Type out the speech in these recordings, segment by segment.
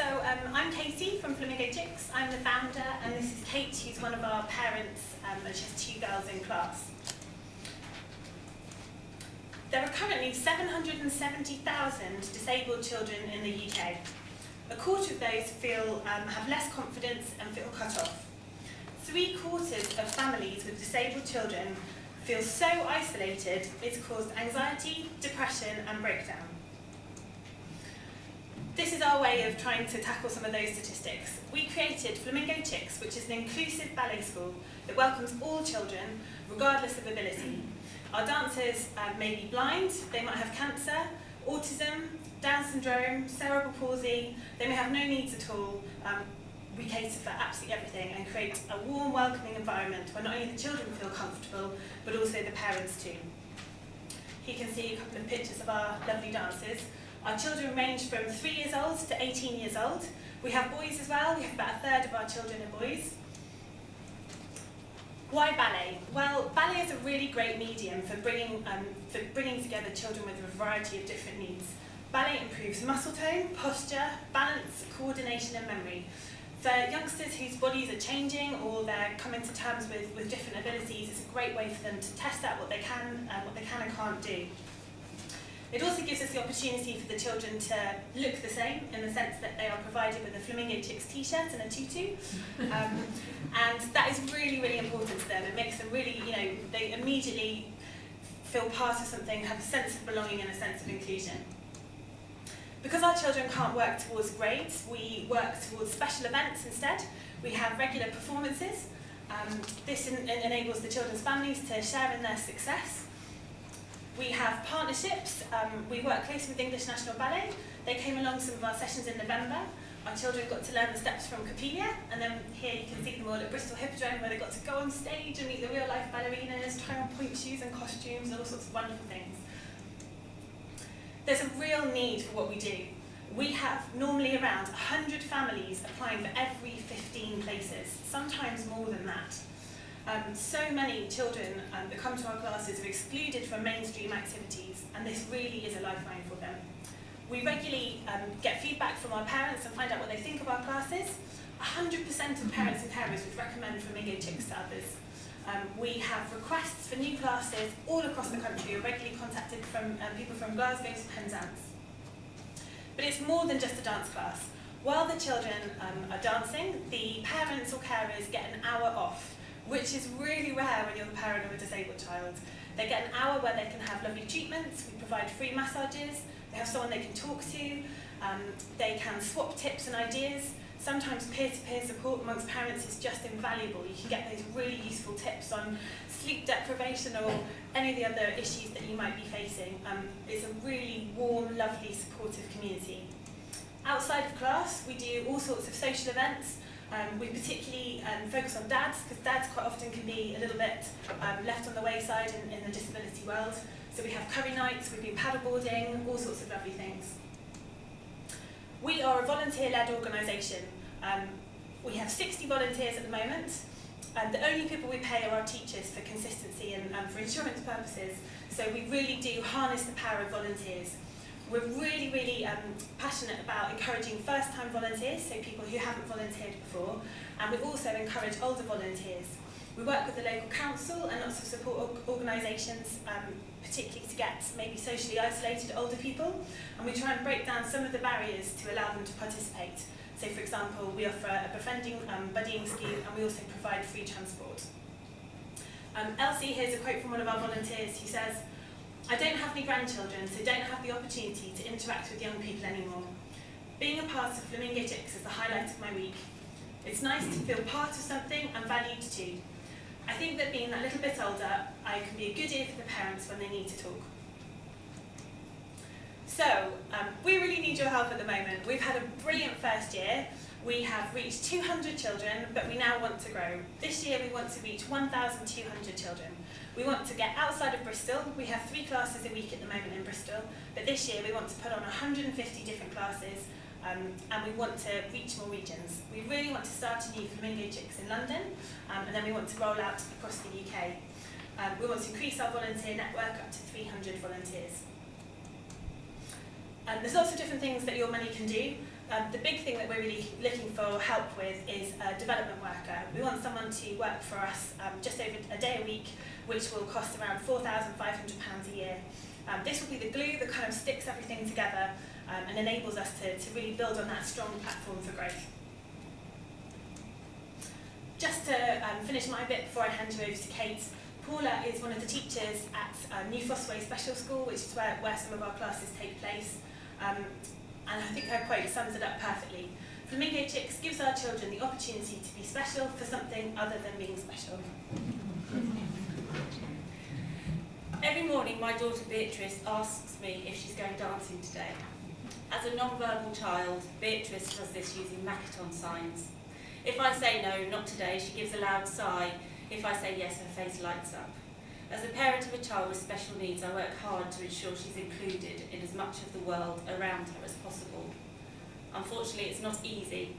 I'm Katie from Flamingo Chicks. I'm the founder, and this is Kate, who's one of our parents, and she has 2 girls in class. There are currently 770,000 disabled children in the UK. A quarter of those have less confidence and feel cut off. 3/4 of families with disabled children feel so isolated it's caused anxiety, depression and breakdown. This is our way of trying to tackle some of those statistics. We created Flamingo Chicks, which is an inclusive ballet school that welcomes all children, regardless of ability. Our dancers may be blind, they might have cancer, autism, Down syndrome, cerebral palsy, they may have no needs at all. We cater for absolutely everything and create a warm, welcoming environment where not only the children feel comfortable, but also the parents too. Here you can see a couple of pictures of our lovely dancers. Our children range from 3 years old to 18 years old. We have boys as well. We have about 1/3 of our children are boys. Why ballet? Well, ballet is a really great medium for bringing together children with a variety of different needs. Ballet improves muscle tone, posture, balance, coordination and memory. For youngsters whose bodies are changing or they're coming to terms with different abilities, it's a great way for them to test out what they can and can't do. It also gives us the opportunity for the children to look the same in the sense that they are provided with a Flamingo Chicks t-shirt and a tutu. And that is really, really important to them. It makes them really, they immediately feel part of something, have a sense of belonging and a sense of inclusion. Because our children can't work towards grades, we work towards special events instead. We have regular performances. This enables the children's families to share in their success. We have partnerships. We work closely with English National Ballet. They came along some of our sessions in November. Our children got to learn the steps from Capelia, and then here you can see them all at Bristol Hippodrome, where they got to go on stage and meet the real-life ballerinas, try on point shoes and costumes, and all sorts of wonderful things. There's a real need for what we do. We have normally around 100 families applying for every 15 places, sometimes more than that. So many children that come to our classes are excluded from mainstream activities, and this really is a lifeline for them. We regularly get feedback from our parents and find out what they think of our classes. 100% of parents and carers would recommend Flamingo Chicks to others. We have requests for new classes all across the country. We're regularly contacted from people from Glasgow to Penzance. But it's more than just a dance class. While the children are dancing, the parents or carers get an hour off, which is really rare when you're the parent of a disabled child. They get an hour where they can have lovely treatments. We provide free massages. They have someone they can talk to. They can swap tips and ideas. Sometimes peer-to-peer support amongst parents is just invaluable. You can get those really useful tips on sleep deprivation or any of the other issues that you might be facing. It's a really warm, lovely, supportive community. Outside of class, we do all sorts of social events. We particularly focus on dads, because dads quite often can be a little bit left on the wayside in the disability world. So we have curry nights, we do paddleboarding, all sorts of lovely things. We are a volunteer-led organisation. We have 60 volunteers at the moment. The only people we pay are our teachers for consistency and for insurance purposes. So we really do harness the power of volunteers. We're really, really passionate about encouraging first-time volunteers, so people who haven't volunteered before, and we also encourage older volunteers. We work with the local council and lots of support organisations, particularly to get maybe socially isolated older people, and we try and break down some of the barriers to allow them to participate. So, for example, we offer a befriending buddying scheme, and we also provide free transport. Elsie, here's a quote from one of our volunteers who says, "I don't have any grandchildren, so don't have the opportunity to interact with young people anymore. Being a part of Flamingo Chicks is the highlight of my week. It's nice to feel part of something and valued too. I think that being that little bit older, I can be a good ear for the parents when they need to talk." So, we really need your help at the moment. We've had a brilliant first year. We have reached 200 children, but we now want to grow. This year we want to reach 1,200 children. We want to get outside of Bristol. We have 3 classes a week at the moment in Bristol, but this year we want to put on 150 different classes, and we want to reach more regions. We really want to start a new Flamingo Chicks in London, and then we want to roll out across the UK. We want to increase our volunteer network up to 300 volunteers. There's lots of different things that your money can do. The big thing that we're really looking for help with is a development worker. We want someone to work for us just over a day a week, which will cost around £4,500 a year. This will be the glue that kind of sticks everything together and enables us to really build on that strong platform for growth. Just to finish my bit before I hand you over to Kate, Paula is one of the teachers at New Fossway Special School, which is where some of our classes take place. And I think her quote sums it up perfectly. Flamingo Chicks gives our children the opportunity to be special for something other than being special. Every morning my daughter Beatrice asks me if she's going dancing today. As a non-verbal child, Beatrice does this using Makaton signs. If I say no, not today, she gives a loud sigh. If I say yes, her face lights up. As a parent of a child with special needs, I work hard to ensure she's included in as much of the world around her as possible. Unfortunately, it's not easy.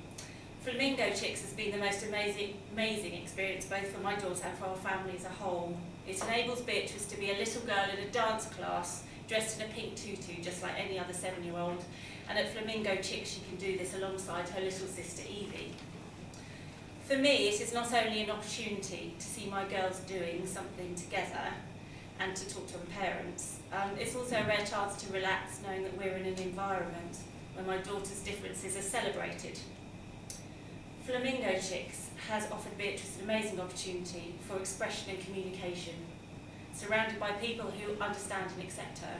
Flamingo Chicks has been the most amazing experience both for my daughter and for our family as a whole. It enables Beatrice to be a little girl in a dance class, dressed in a pink tutu, just like any other 7-year-old. And at Flamingo Chicks, she can do this alongside her little sister Evie. For me, it is not only an opportunity to see my girls doing something together and to talk to their parents, it's also a rare chance to relax knowing that we're in an environment where my daughter's differences are celebrated. Flamingo Chicks has offered Beatrice an amazing opportunity for expression and communication, surrounded by people who understand and accept her.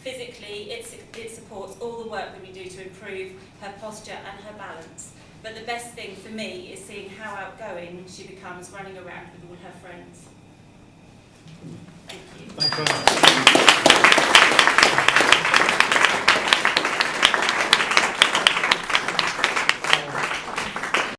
Physically, it supports all the work that we do to improve her posture and her balance. But the best thing for me is seeing how outgoing she becomes running around with all her friends. Thank you. Thanks very much.